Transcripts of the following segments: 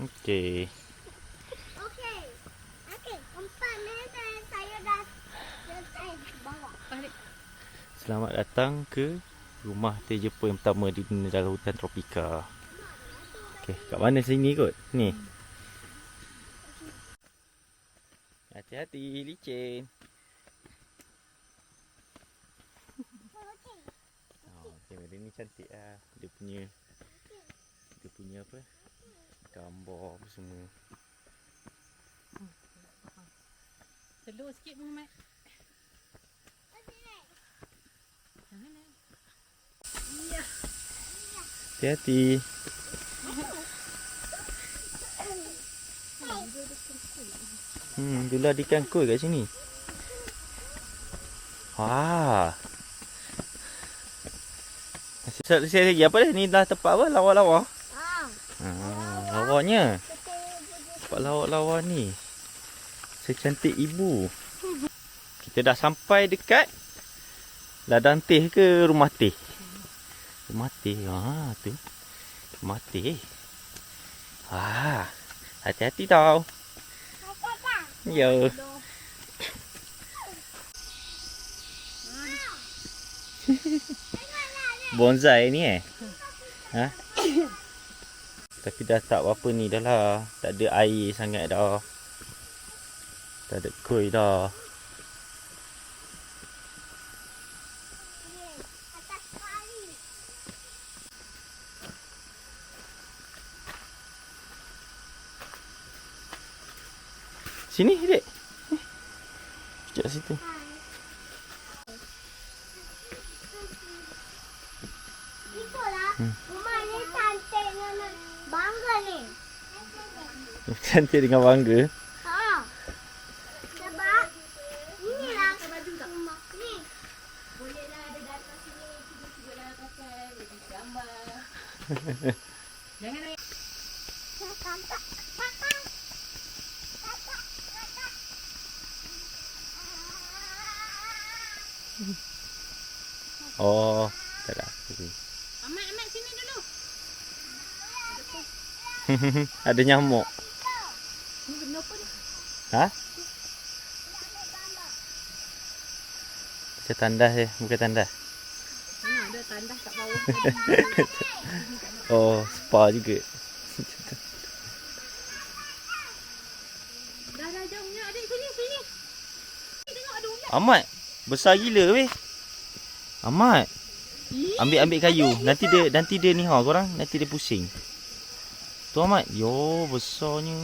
Okey. Okey. Okey, 4 minit saya dah selesai bawa. Selamat datang ke rumah terjepun yang pertama di negara hutan tropika. Okey, kat mana sini kot? Ni. Hati-hati, licin. Oh, tengok dia ni cantik lah. Dia punya apa? Gambar apa semua. Telur sikit Muhammad. Hati-hati. Dulu ada ikan koi kat sini. Wah. Saya lagi apa dah? Ni dah tempat apa? Lawa-lawa. Lawanya. Tempat lawa-lawa ni. Secantik ibu. Kita dah sampai dekat ladang teh ke rumah teh? Rumah teh. Tu. Rumah teh. Hati-hati tau. Ya. Bonsai ni Tapi dah tak apa ni dah lah. Tak ada air sangat dah. Tak ada koi dah. Sini, dek. Sekejap situ. Itulah rumah ni cantik dengan bangga ni. Cantik dengan bangga. Sebab inilah rumah ni. Bolehlah ada datang sini, cuba-cubalah pakai gambar. Jangan naik. Oh, tak ada. Amat sini dulu. Ada nyamuk. Ni benda apa ni? Ha? Macam tandas je, bukan tandas. Mana ada tandas kat bawah. Oh, spa juga. Dah jauhnya adik sini. Tengok ada ulat. Amat, besar gila weh. Amat. Ambil kayu. Nanti dia ni korang nanti dia pusing. Tu Amat. Yo, besarnya.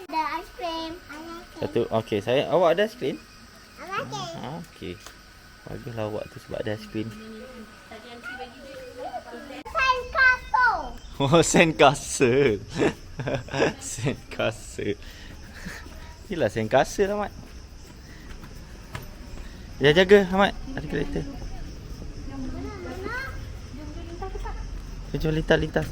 Ada aiskrim. Satu. Okey, awak ada aiskrim? Okey. Okey. Baguslah awak tu sebab ada aiskrim. Sandcastle. Oh, sandcastle. Sandcastle. Inilah sandcastle Amat. Jaga Amat. Ada kereta. Jom lintas.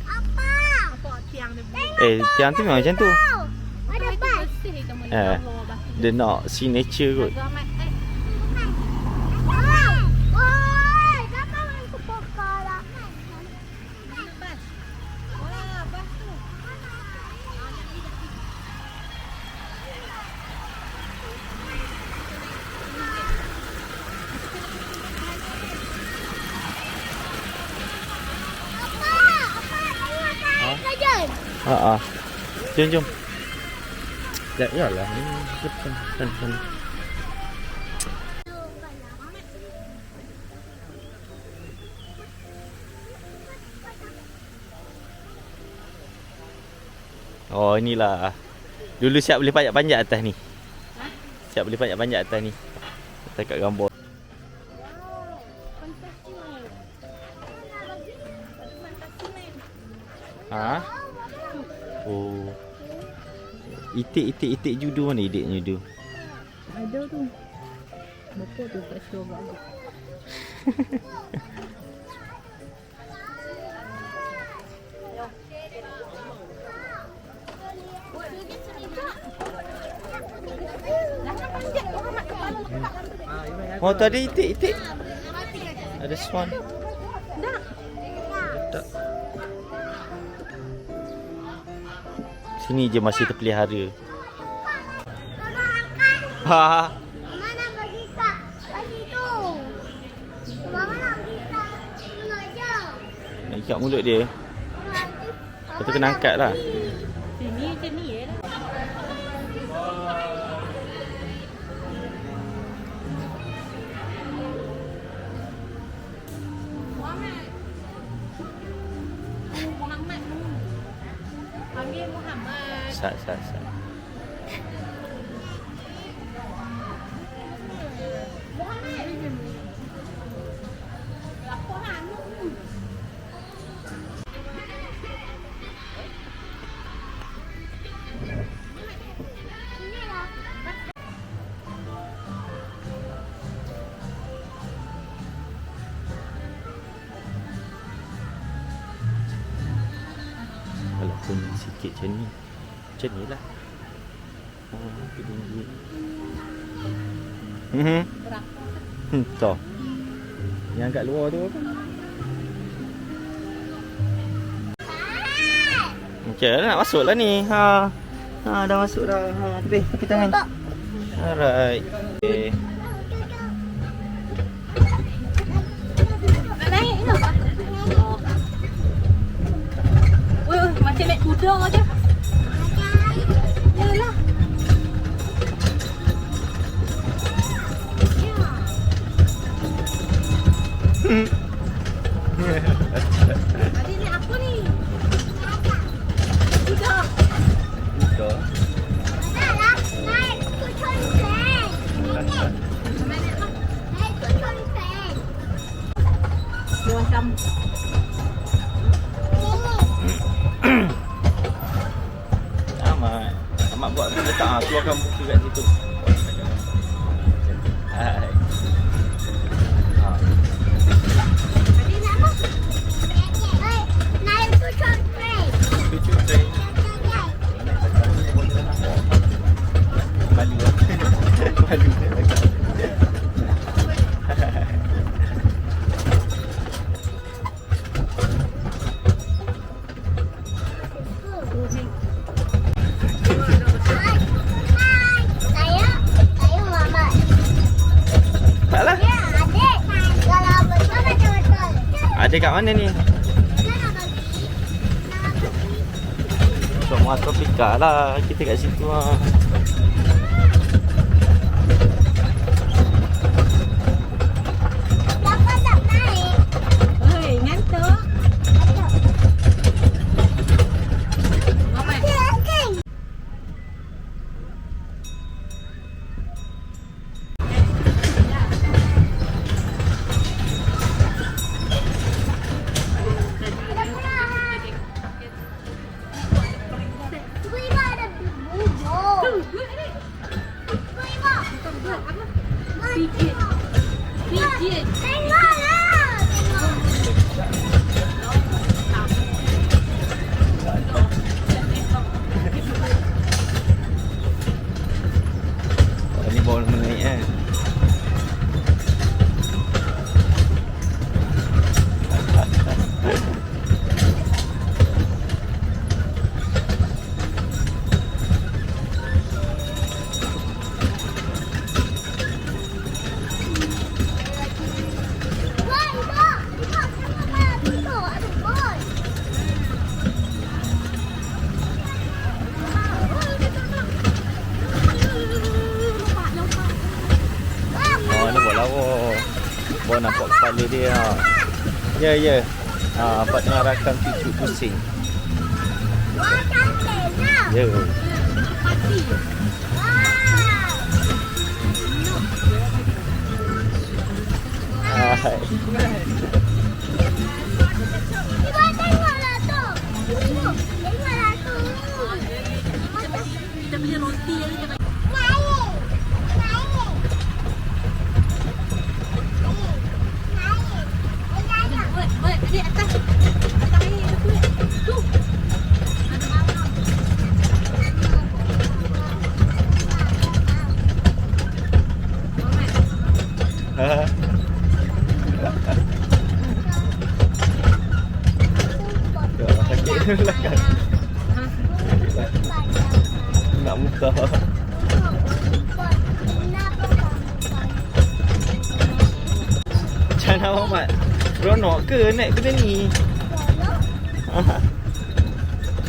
Apa tiang dia? Tiang tu memang macam tu. Ada bas. Dia nak signature kot. Oi, jangan aku pokalah. Bas. Wah, bas tu. Jom. Yalah ni depan. Oh, inilah. Dulu siap boleh panjat atas ni. Siap boleh panjat atas ni. Atas kat gambar. Fantasi. Ha? Oh. Itik judo mana idiknya judo? Ada tu. Betul tu kat show balik. Oh, tu ada itik. Ada swan. Tak. Sini je masih terpelihara. Ha. Mama nak pergi kat situ. Mama nak pergi kat sana je. Nak ikat mulut dia. Lepas tu kena angkat lah. Sini macam ni ya. Muhammad. Panggil Muhammad. Sat. Walaupun sikit macam ni lah. Oh, tinggi. Toh. Yang kat luar tu apa? Okey, nak masuk lah ni. Ha, dah masuk dah. Ha, tepi pakai tangan. Alright. Okay. Nak naik ke? Macam naik kuda je. Yalah. Adik naik apa ni? Kuda. Betul. Nak naik kucing train. Naik apa? Naik kucing train. Macam Amat buat letak keluarkan buku kat situ. Hai. Adik nak apa? Naik kucing train. Cucu train. Malu lah. Malu. Saya Muhammad. Taklah. Ya, adik. Kalau betul macam betul. Ada kat mana ni? Semua Tropika lah. Kita kat situ lah. Kenapa tak naik? oi, ngantuk. Muhammad. Yakin. Ibu ada bubur. Pijit. Pijit. Tengoklah. Oh, ni bawa menaik kan. Oh, ni bawa lawa. Bawa nampak kepala dia. Ya. Abang tengah rakam cucu pusing. Ya. Hai. Ibu tengoklah tu. Di atas. Atas ni ada kulit. Tu. Ada apa? Sakit lah kan. Nak muka. Macam mana Muhammad? Seronok ke naik benda ni?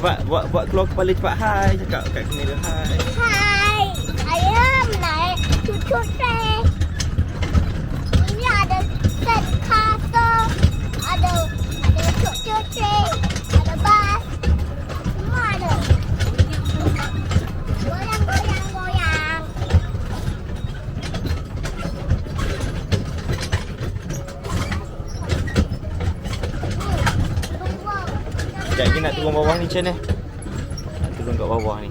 Buat keluar kepala cepat. Hai, cakap kat kamera hai. Hai, saya menaik cucuk tren. Ini ada set kasut, ada cucuk tren, ada bas, semua ada. Goyang, goyang, goyang. Sekejap lagi nak turun bawah ni macam mana? Nak turun kat bawah ni.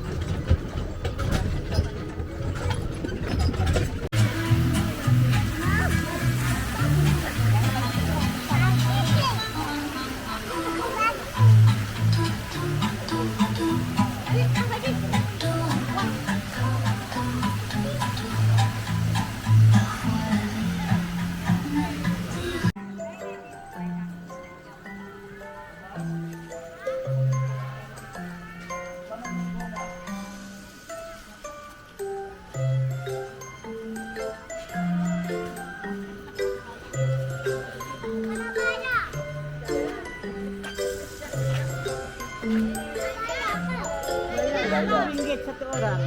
RM5 satu orang.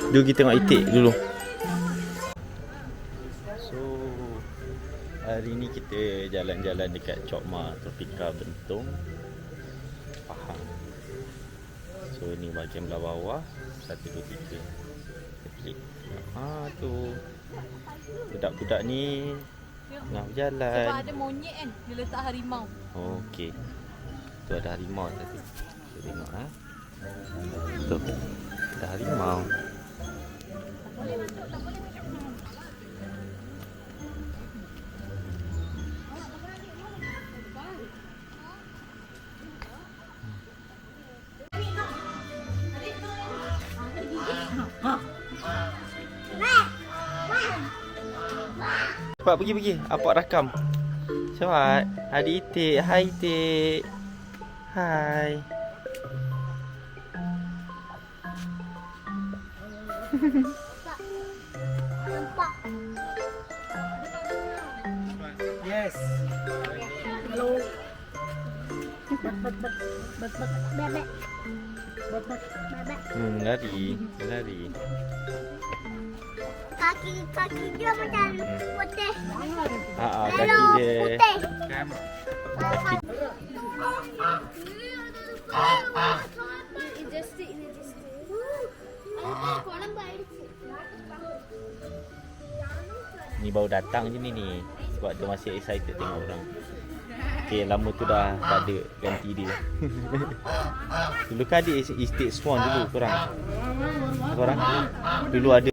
Jom kita tengok itik dulu. So, hari ni kita jalan-jalan dekat Chokma Tropika Bentong, Pahang. So, ni bahagian belah bawah. 1, 2, 3. Klik. Tu. Budak-budak ni tengah berjalan. Sebab ada monyet kan, dia letak harimau. Okey. Tu ada harimau tadi. Kita tengok Tu. Ada harimau. Cepat pergi. Apak rakam. Cepat. Ada itik. Hai itik. Hai. Nampak. Yes. Hello. Bebek. Bebek. Bebek. Lari. Kaki dia macam putih. Kaki Hello, dia. putih. Kaki. Ni baru datang je ni. Sebab dia masih excited tengok orang. Okay, lama tu dah tak ada ganti dia. Dulu kan ada estate swan dulu korang. Dulu ada.